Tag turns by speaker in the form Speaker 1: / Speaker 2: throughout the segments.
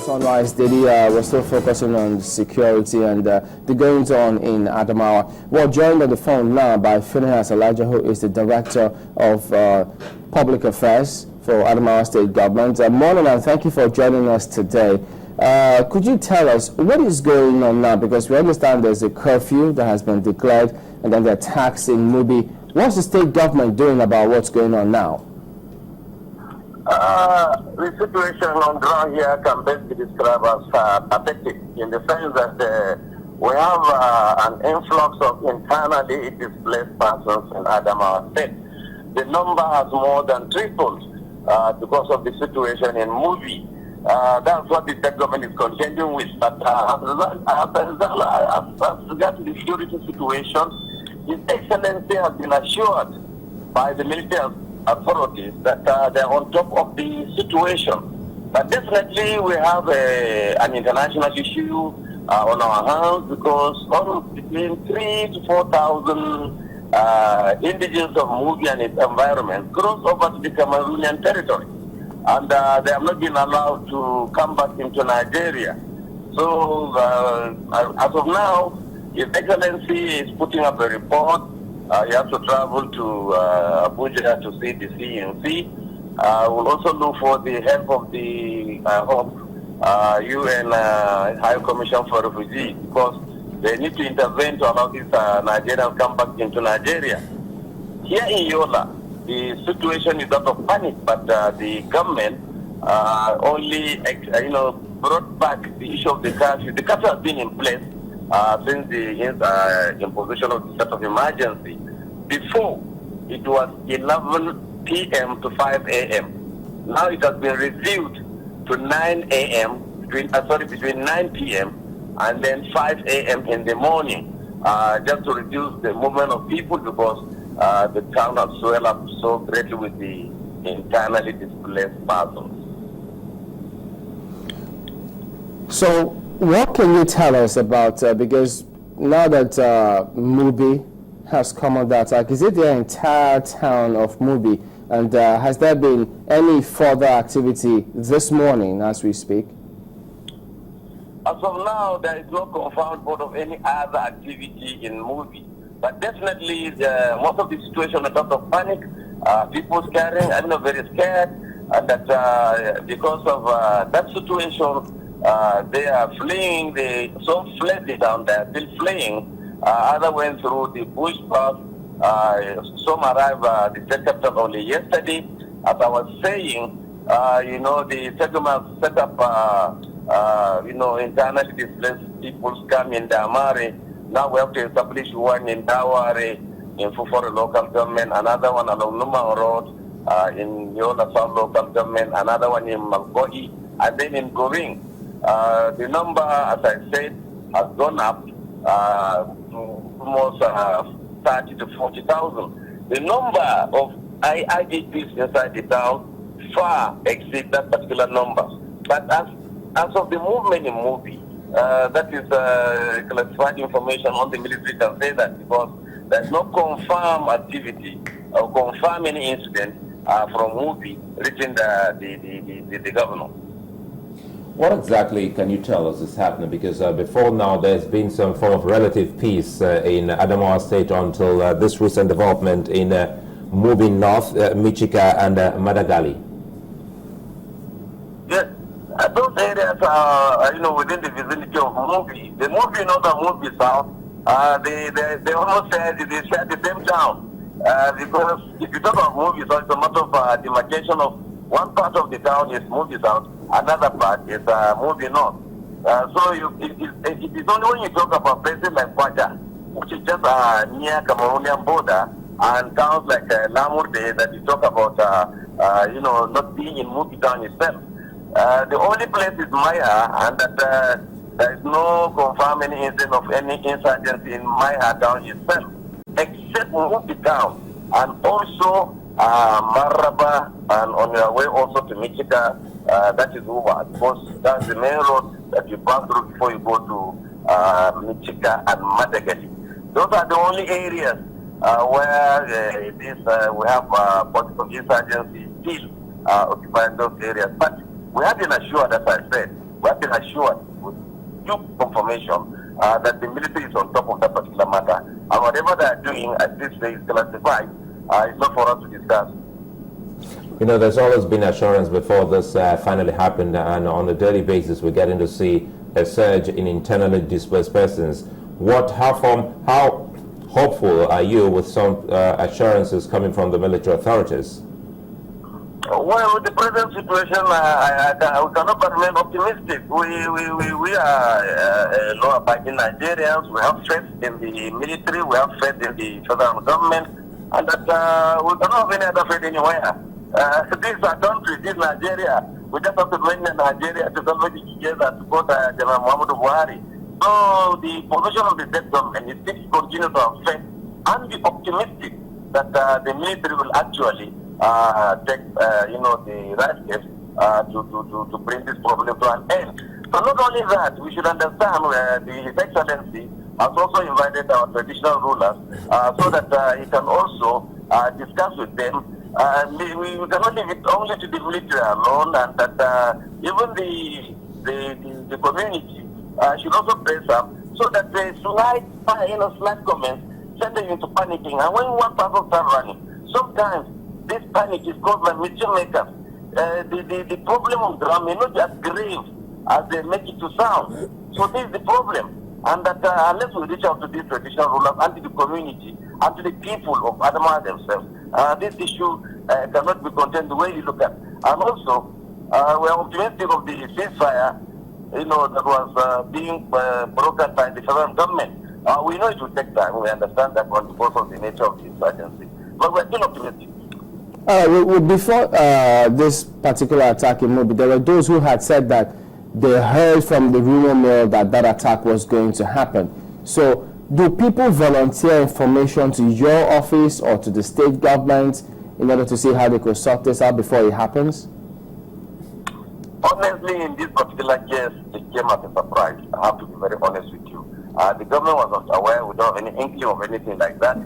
Speaker 1: Sunrise Daily, we're still focusing on security and the goings on in Adamawa. We're joined on the phone now by Phinehas Elijah, who is the Director of Public Affairs for Adamawa State Government. Morning, and thank you for joining us today. Could you tell us what is going on now? Because we understand there's a curfew that has been declared, and then the attacks in Mubi. What's the state government doing about what's going on now?
Speaker 2: The situation on ground here can best be described as pathetic, in the sense that we have an influx of internally displaced persons in Adamawa State. The number has more than tripled because of the situation in Mubi. That's what the state government is contending with. But as regards to the security situation, His Excellency has been assured by the military authorities that they're on top of the situation. But definitely we have an international issue on our hands, because almost between 3,000 to 4,000 indigenous of Mubi and its environment cross over to the Cameroonian territory. And they have not been allowed to come back into Nigeria. So as of now, His Excellency is putting up a report. You have to travel to Abuja to see the CNC. We'll also look for the help of the UN High Commission for Refugees, because they need to intervene to allow these Nigerians come back into Nigeria. Here in Yola, the situation is not of panic, but the government only brought back the issue of the curfew. The curfew has been in place since the imposition of the state of emergency. Before, it was 11 p.m. to 5 a.m. Now it has been reviewed to 9 a.m., between 9 p.m. and then 5 a.m. in the morning, just to reduce the movement of people, because the town has swelled up so greatly with the internally displaced persons.
Speaker 1: So, what can you tell us about, because now that Mubi has come under attack, is it the entire town of Mubi? And has there been any further activity this morning as we speak?
Speaker 2: As of now, there is no confirmed report of any other activity in Mubi. But definitely, most of the situation is out of panic. People scaring, very scared. And that because of that situation, they are fleeing. Some fled down there, still fleeing. Others went through the bush path. Some arrived the state capital only yesterday. As I was saying, the settlement set up, internally displaced people come in Damare. Now we have to establish one in Daware, in Fufore local government, another one along Numan Road, in Yola South local government, another one in Malgoi, and then in Goring. The number, as I said, has gone up almost 30 to 40,000. The number of IDPs inside the town far exceeds that particular number. But as of the movement in Mubi, that is classified information on the military can say that, because there's no confirmed activity or confirmed any incident from Mubi reaching the governor.
Speaker 3: What exactly can you tell us is happening? Because before now, there's been some form of relative peace in Adamawa State until this recent development in Mubi North, Michika, and Madagali.
Speaker 2: Yes, those areas are, within the vicinity of Mubi. The Mubi North and Mubi South, they almost share the same town. Because if you talk about Mubi South, it's a matter of demarcation of one part of the town is Mubi South, another part is Mubi North. So it is only when you talk about places like Kwaja, which is just near Cameroonian border, and towns like Lamurde, that you talk about, not being in Mubi town itself. The only place is Maya, and that there is no confirmed any incident of any insurgency in Maya town itself, except Mubi town, and also Maraba, and on your way also to Michika, that is Uba, because that's the main road that you pass through before you go to Michika and Madagali. Those are the only areas where we have political insurgency still occupying those areas. But we have been assured, as I said, We have been assured with due confirmation that the military is on top of that particular matter. And whatever they are doing at this stage is classified. It's not for us to discuss.
Speaker 3: You know, there's always been assurance before this finally happened, and on a daily basis we're getting to see a surge in internally displaced persons. How hopeful are you with some assurances coming from the military authorities?
Speaker 2: Well, with the present situation, we cannot but remain optimistic. We are law-abiding Nigerians. We have faith in the military. We have faith in the federal government, and that we cannot have any other faith anywhere. This is our country. This is Nigeria. We just have to go in Nigeria to somebody together to support General Muhammadu Buhari. So the position of the state government is to continue to have faith and be optimistic that the military will actually take the right steps to bring this problem to an end. So not only that, we should understand His Excellency has also invited our traditional rulers so that he can also discuss with them. We cannot leave it only to the military alone, and that even the community should also press up so that the slight comments send them into panicking. And when one person starts running, sometimes this panic is caused by mission makers. The problem of drum may not be as grave as they make it to sound. So this is the problem. And that unless we reach out to these traditional rulers and to the community and to the people of Adamawa themselves, this issue cannot be contained the way you look at. And also, we are optimistic of the ceasefire, that was being brokered by the federal government. We know it will take time. We understand that one because of the nature of the insurgency. But we're still optimistic.
Speaker 1: Before this particular attack in Mobi, there were those who had said that they heard from the rumor mill that attack was going to happen. So, do people volunteer information to your office or to the state government in order to see how they could sort this out before it happens?
Speaker 2: Honestly, in this particular case, it came as a surprise. I have to be very honest with you. The government was not aware. We don't have any inkling of anything like that.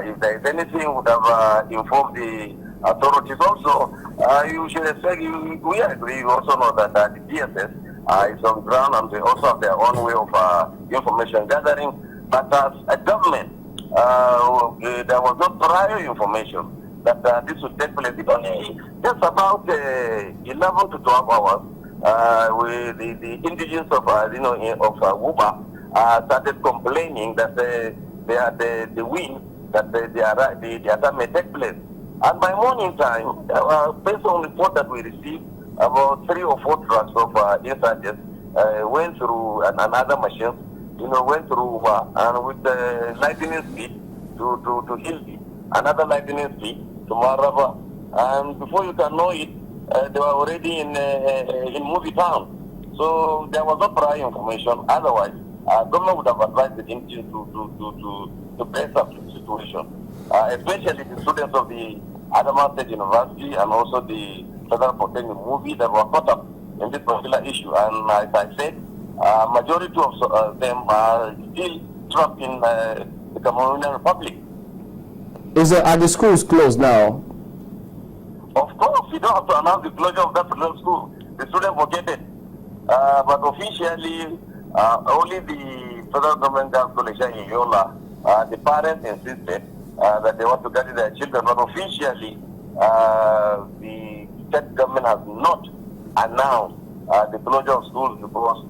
Speaker 2: If there is anything, we would have informed the authorities. Also, you should expect, we agree, you also know that the DSS is on ground and they also have their own way of information gathering. But as a government, there was no prior information that this would take place. It only just about 11 to 12 hours, with the indigents of Wuba started complaining that they had the wind, that the attack may take place. And by morning time, based on report that we received, about 3 or 4 trucks of insurgents went through another machine, went through and with the lightning speed to Hildi, another lightning speed to Maraba, and before you can know it, they were already in movie town. So there was no prior information. Otherwise, government would have advised the engine to brace up to the situation, especially the students of the Adamawa State University and also the Federal Polytechnic movie that were caught up in this particular issue. And as I said, majority of them are still trapped in the Cameroonian Republic.
Speaker 1: Are the schools closed now?
Speaker 2: Of course, you don't have to announce the closure of that particular school. The students vacated. But officially, only the federal government Govt in Yola, the parents insisted that they want to guide their children. But officially, the state government has not announced the closure of schools because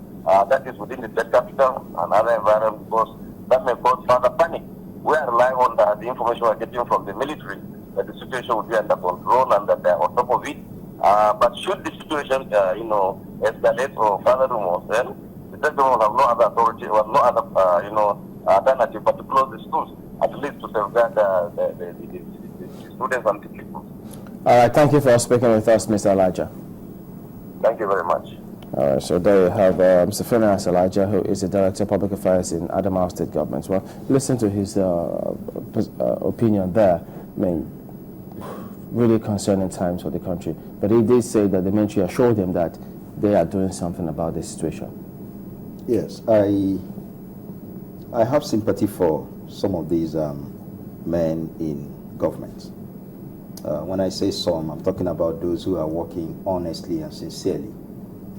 Speaker 2: that is within the state capital and other environment, because that may cause further panic. We are relying on the information we are getting from the military that the situation will be under control and that they are on top of it. But should the situation, escalate or further remove, then the state government will have no other authority or no other, alternative but to close the schools, at least to safeguard the students and the people.
Speaker 1: All right, thank you for speaking with us, Mr. Elijah.
Speaker 2: Thank you very much.
Speaker 1: All right, so there you have Mr. Phinehas Elijah, who is the Director of Public Affairs in Adamawa State Government. Well, listen to his opinion there. I mean, really concerning times for the country. But he did say that the military assured him that they are doing something about this situation.
Speaker 4: Yes, I have sympathy for some of these men in government. When I say some, I'm talking about those who are working honestly and sincerely.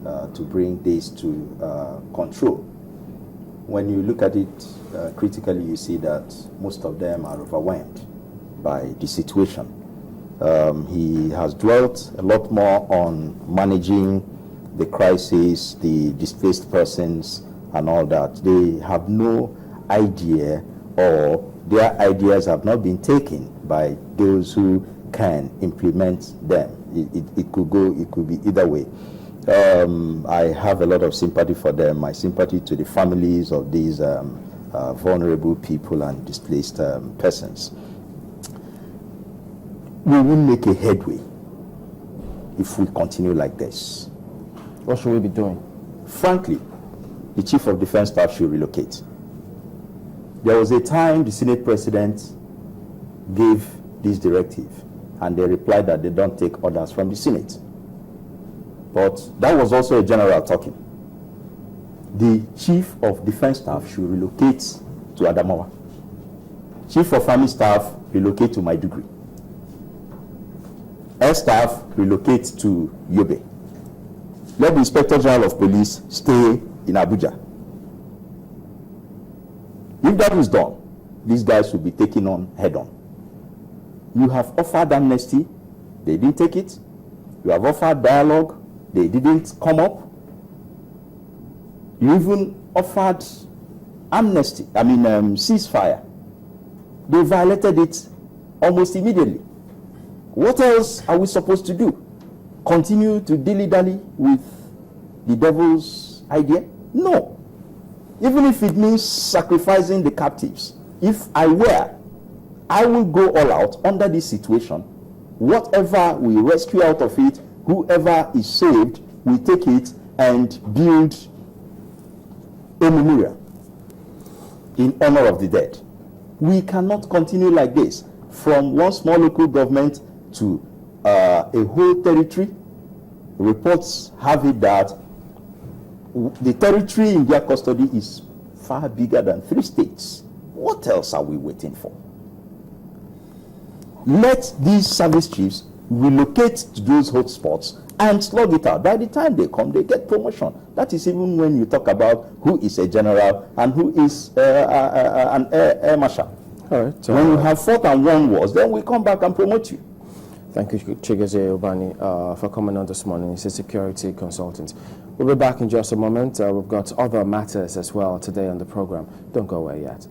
Speaker 4: to bring this to control. When you look at it critically, you see that most of them are overwhelmed by the situation. He has dwelt a lot more on managing the crisis, the displaced persons, and all that. They have no idea, or their ideas have not been taken by those who can implement them. It could be either way. I have a lot of sympathy for them. My sympathy to the families of these vulnerable people and displaced persons. We will make a headway if we continue like this.
Speaker 1: What should we be doing?
Speaker 4: Frankly, the Chief of Defense Staff should relocate. There was a time the Senate President gave this directive, and they replied that they don't take orders from the Senate. But that was also a general talking. The Chief of Defense Staff should relocate to Adamawa. Chief of Army Staff relocate to Maiduguri. Air Staff relocate to Yobe. Let the Inspector General of Police stay in Abuja. If that is done, these guys will be taken on head on. You have offered amnesty, they didn't take it. You have offered dialogue, they didn't come up. You even offered amnesty, ceasefire. They violated it almost immediately. What else are we supposed to do? Continue to dilly-dally with the devil's idea? No. Even if it means sacrificing the captives. If I were, I will go all out under this situation. Whatever we rescue out of it, whoever is saved, we take it and build a memorial in honor of the dead. We cannot continue like this, from one small local government to a whole territory. Reports have it that the territory in their custody is far bigger than 3 states. What else are we waiting for? Let these service chiefs relocate to those hotspots and slug it out. By the time they come, they get promotion. That is even when you talk about who is a general and who is an air marshal.
Speaker 1: All right.
Speaker 4: When you have fought and won wars, then we come back and promote you.
Speaker 1: Thank you, Chigozie Ubani, for coming on this morning. He's a security consultant. We'll be back in just a moment. We've got other matters as well today on the program. Don't go away yet.